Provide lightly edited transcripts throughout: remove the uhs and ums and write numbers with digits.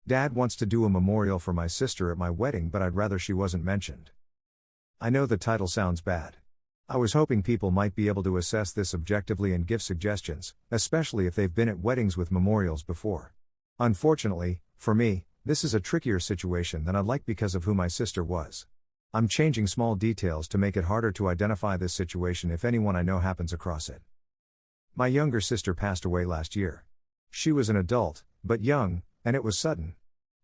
Dad wants to do a memorial for my sister at my wedding, but I'd rather she wasn't mentioned. I know the title sounds bad. I was hoping people might be able to assess this objectively and give suggestions, especially if they've been at weddings with memorials before. Unfortunately, for me, this is a trickier situation than I'd like because of who my sister was. I'm changing small details to make it harder to identify this situation if anyone I know happens across it. My younger sister passed away last year. She was an adult, but young, and it was sudden.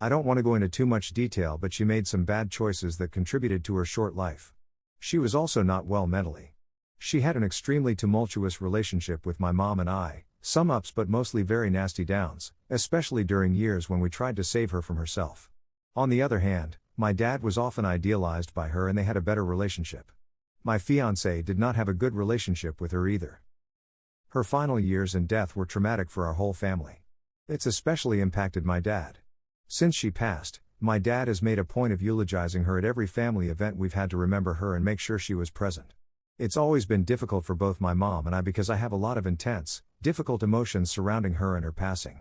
I don't want to go into too much detail, but she made some bad choices that contributed to her short life. She was also not well mentally. She had an extremely tumultuous relationship with my mom and I, some ups but mostly very nasty downs, especially during years when we tried to save her from herself. On the other hand, my dad was often idealized by her and they had a better relationship. My fiancé did not have a good relationship with her either. Her final years and death were traumatic for our whole family. It's especially impacted my dad. Since she passed, my dad has made a point of eulogizing her at every family event we've had to remember her and make sure she was present. It's always been difficult for both my mom and I because I have a lot of intense, difficult emotions surrounding her and her passing.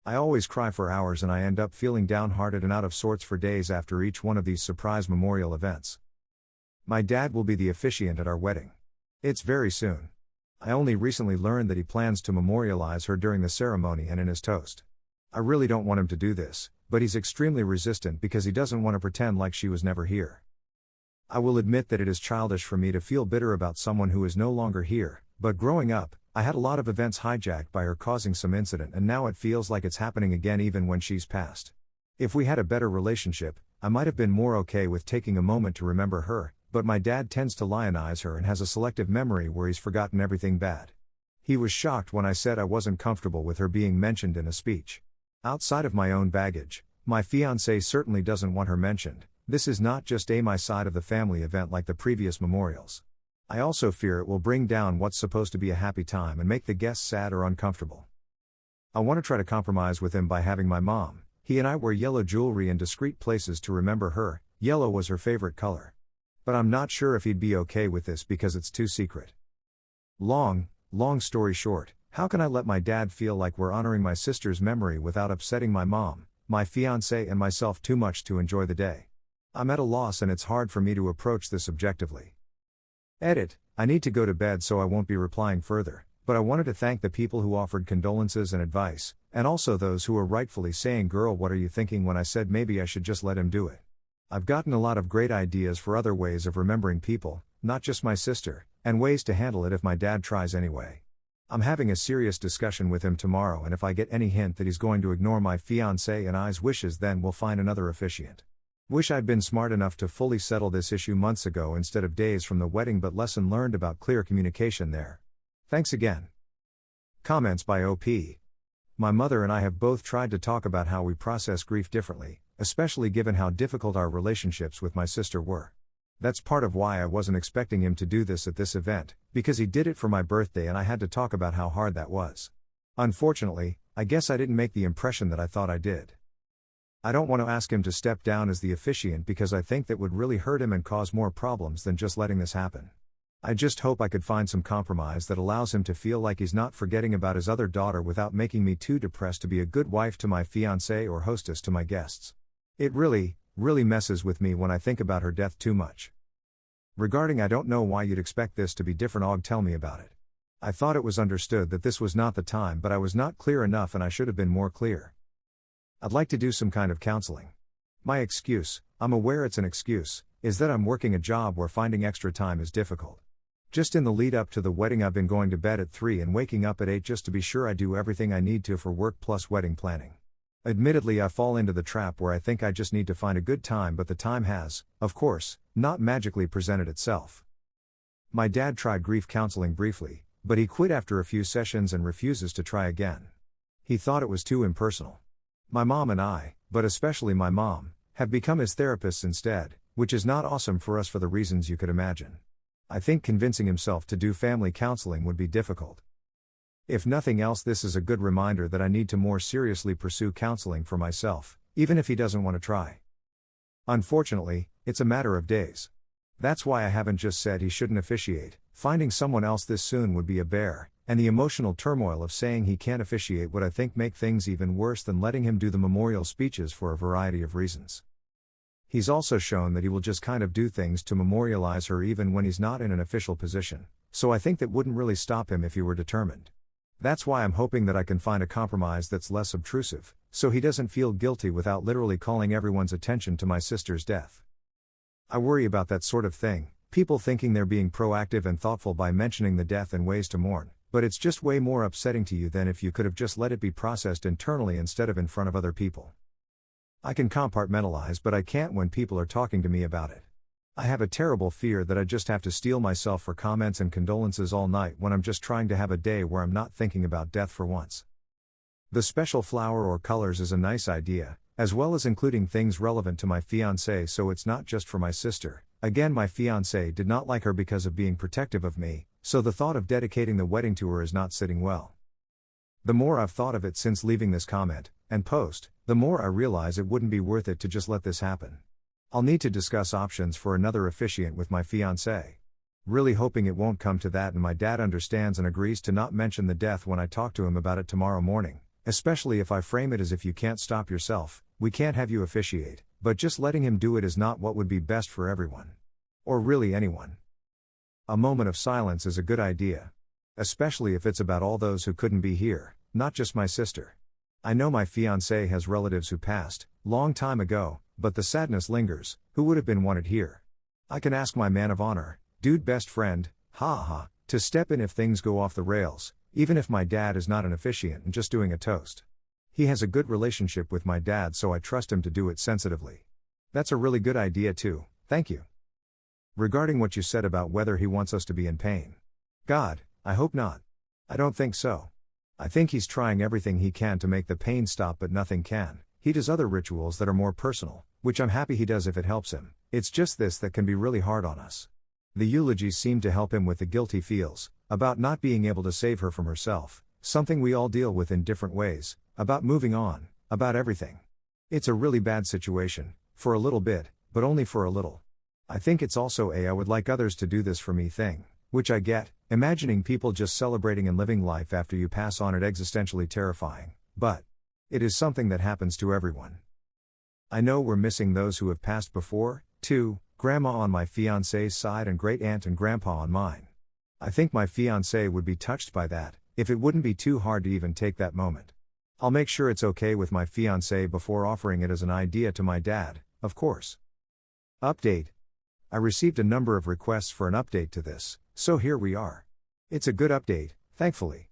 I always cry for hours and I end up feeling downhearted and out of sorts for days after each one of these surprise memorial events. My dad will be the officiant at our wedding. It's very soon. I only recently learned that he plans to memorialize her during the ceremony and in his toast. I really don't want him to do this, but he's extremely resistant because he doesn't want to pretend like she was never here. I will admit that it is childish for me to feel bitter about someone who is no longer here, but growing up, I had a lot of events hijacked by her causing some incident and now it feels like it's happening again even when she's passed. If we had a better relationship, I might have been more okay with taking a moment to remember her, but my dad tends to lionize her and has a selective memory where he's forgotten everything bad. He was shocked when I said I wasn't comfortable with her being mentioned in a speech. Outside of my own baggage, my fiancé certainly doesn't want her mentioned. This is not just my side of the family event like the previous memorials. I also fear it will bring down what's supposed to be a happy time and make the guests sad or uncomfortable. I want to try to compromise with him by having my mom. He and I wear yellow jewelry in discreet places to remember her. Yellow was her favorite color. But I'm not sure if he'd be okay with this because it's too secret. Long story short, how can I let my dad feel like we're honoring my sister's memory without upsetting my mom, my fiancé and myself too much to enjoy the day? I'm at a loss and it's hard for me to approach this objectively. Edit: I need to go to bed so I won't be replying further, but I wanted to thank the people who offered condolences and advice, and also those who are rightfully saying, "Girl, what are you thinking?" when I said maybe I should just let him do it. I've gotten a lot of great ideas for other ways of remembering people, not just my sister, and ways to handle it if my dad tries anyway. I'm having a serious discussion with him tomorrow and if I get any hint that he's going to ignore my fiancé and I's wishes then we'll find another officiant. Wish I'd been smart enough to fully settle this issue months ago instead of days from the wedding, but lesson learned about clear communication there. Thanks again. Comments by OP. My mother and I have both tried to talk about how we process grief differently, especially given how difficult our relationships with my sister were. That's part of why I wasn't expecting him to do this at this event, because he did it for my birthday and I had to talk about how hard that was. Unfortunately, I guess I didn't make the impression that I thought I did. I don't want to ask him to step down as the officiant because I think that would really hurt him and cause more problems than just letting this happen. I just hope I could find some compromise that allows him to feel like he's not forgetting about his other daughter without making me too depressed to be a good wife to my fiancé or hostess to my guests. It really messes with me when I think about her death too much. Regarding I don't know why you'd expect this to be different, tell me about it. I thought it was understood that this was not the time, but I was not clear enough and I should have been more clear. I'd like to do some kind of counseling. My excuse, I'm aware it's an excuse, is that I'm working a job where finding extra time is difficult. Just in the lead up to the wedding I've been going to bed at 3 and waking up at 8 just to be sure I do everything I need to for work plus wedding planning. Admittedly, I fall into the trap where I think I just need to find a good time, but the time has, of course, not magically presented itself. My dad tried grief counseling briefly, but he quit after a few sessions and refuses to try again. He thought it was too impersonal. My mom and I, but especially my mom, have become his therapists instead, which is not awesome for us for the reasons you could imagine. I think convincing himself to do family counseling would be difficult. If nothing else, this is a good reminder that I need to more seriously pursue counseling for myself, even if he doesn't want to try. Unfortunately, it's a matter of days. That's why I haven't just said he shouldn't officiate. Finding someone else this soon would be a bear, and the emotional turmoil of saying he can't officiate would I think make things even worse than letting him do the memorial speeches for a variety of reasons. He's also shown that he will just kind of do things to memorialize her even when he's not in an official position, so I think that wouldn't really stop him if he were determined. That's why I'm hoping that I can find a compromise that's less obtrusive, so he doesn't feel guilty without literally calling everyone's attention to my sister's death. I worry about that sort of thing, people thinking they're being proactive and thoughtful by mentioning the death and ways to mourn, but it's just way more upsetting to you than if you could have just let it be processed internally instead of in front of other people. I can compartmentalize, but I can't when people are talking to me about it. I have a terrible fear that I just have to steel myself for comments and condolences all night when I'm just trying to have a day where I'm not thinking about death for once. The special flower or colors is a nice idea, as well as including things relevant to my fiancé so it's not just for my sister. Again, my fiancé did not like her because of being protective of me, so the thought of dedicating the wedding to her is not sitting well. The more I've thought of it since leaving this comment and post, the more I realize it wouldn't be worth it to just let this happen. I'll need to discuss options for another officiant with my fiancé. Really hoping it won't come to that and my dad understands and agrees to not mention the death when I talk to him about it tomorrow morning, especially if I frame it as if you can't stop yourself, we can't have you officiate, but just letting him do it is not what would be best for everyone. Or really anyone. A moment of silence is a good idea. Especially if it's about all those who couldn't be here, not just my sister. I know my fiancé has relatives who passed, long time ago, but the sadness lingers, who would have been wanted here. I can ask my man of honor, dude best friend, to step in if things go off the rails, even if my dad is not an officiant and just doing a toast. He has a good relationship with my dad, so I trust him to do it sensitively. That's a really good idea too, thank you. Regarding what you said about whether he wants us to be in pain. God, I hope not. I don't think so. I think he's trying everything he can to make the pain stop, but nothing can. He does other rituals that are more personal, which I'm happy he does if it helps him. It's just this that can be really hard on us. The eulogies seem to help him with the guilt he feels, about not being able to save her from herself, something we all deal with in different ways, about moving on, about everything. It's a really bad situation, for a little bit, but only for a little. I think it's also I would like others to do this for me thing, which I get, imagining people just celebrating and living life after you pass on it existentially terrifying, but it is something that happens to everyone. I know we're missing those who have passed before, too, grandma on my fiancé's side and great aunt and grandpa on mine. I think my fiancé would be touched by that, if it wouldn't be too hard to even take that moment. I'll make sure it's okay with my fiancé before offering it as an idea to my dad, of course. Update. I received a number of requests for an update to this, so here we are. It's a good update, thankfully.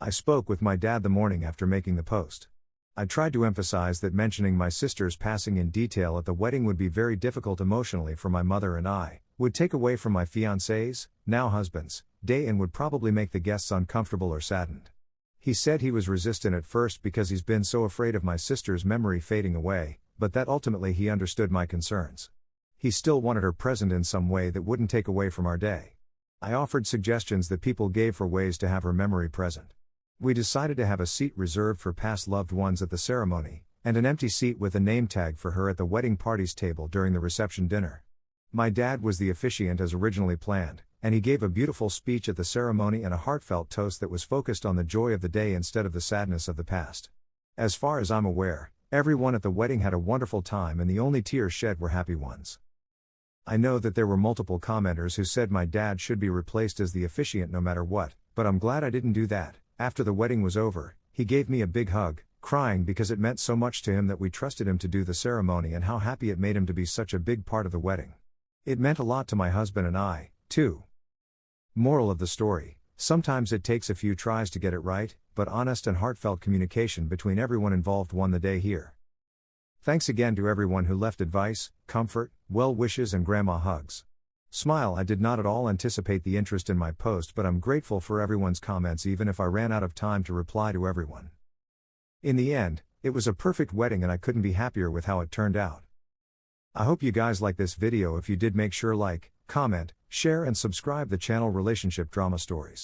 I spoke with my dad the morning after making the post. I tried to emphasize that mentioning my sister's passing in detail at the wedding would be very difficult emotionally for my mother and I, would take away from my fiancé's, now husband's, day and would probably make the guests uncomfortable or saddened. He said he was resistant at first because he's been so afraid of my sister's memory fading away, but that ultimately he understood my concerns. He still wanted her present in some way that wouldn't take away from our day. I offered suggestions that people gave for ways to have her memory present. We decided to have a seat reserved for past loved ones at the ceremony, and an empty seat with a name tag for her at the wedding party's table during the reception dinner. My dad was the officiant as originally planned, and he gave a beautiful speech at the ceremony and a heartfelt toast that was focused on the joy of the day instead of the sadness of the past. As far as I'm aware, everyone at the wedding had a wonderful time and the only tears shed were happy ones. I know that there were multiple commenters who said my dad should be replaced as the officiant no matter what, but I'm glad I didn't do that. After the wedding was over, he gave me a big hug, crying because it meant so much to him that we trusted him to do the ceremony and how happy it made him to be such a big part of the wedding. It meant a lot to my husband and I, too. Moral of the story, sometimes it takes a few tries to get it right, but honest and heartfelt communication between everyone involved won the day here. Thanks again to everyone who left advice, comfort, well wishes and grandma hugs. Smile. I did not at all anticipate the interest in my post, but I'm grateful for everyone's comments even if I ran out of time to reply to everyone. In the end, it was a perfect wedding and I couldn't be happier with how it turned out. I hope you guys like this video. If you did, make sure like, comment, share and subscribe the channel Relationship Drama Stories.